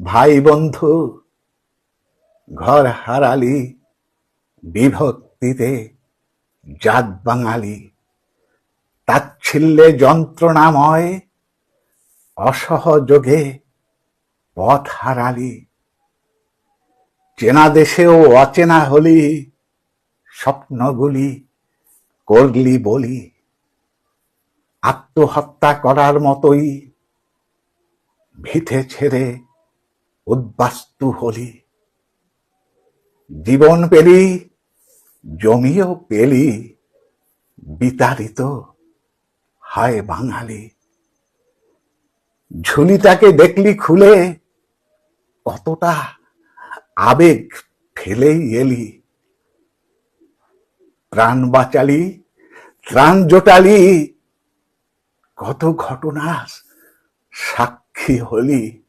ভাই বন্ধু ঘর হারালি, বিভক্তিতে জাত বাঙালি, তাচ্ছিল্যে যন্ত্রণাময়, অসহযোগে পথ হারালি। চেনা দেশেও অচেনা হলি, স্বপ্নগুলি করলি বলি। আত্মহত্যা করার মতোই ভিটে ছেড়ে উদ্বাস্তু হলি। জীবন পেলি, জমিও পেলি, বিতাড়িত হায় বাঙালি। ঝুলিটাকে দেখলি খুলে, কতটা আবেগ ফেলেই এলি। প্রাণ বাঁচালি, ত্রাণ জোটালি, কত ঘটনার সাক্ষী হলি।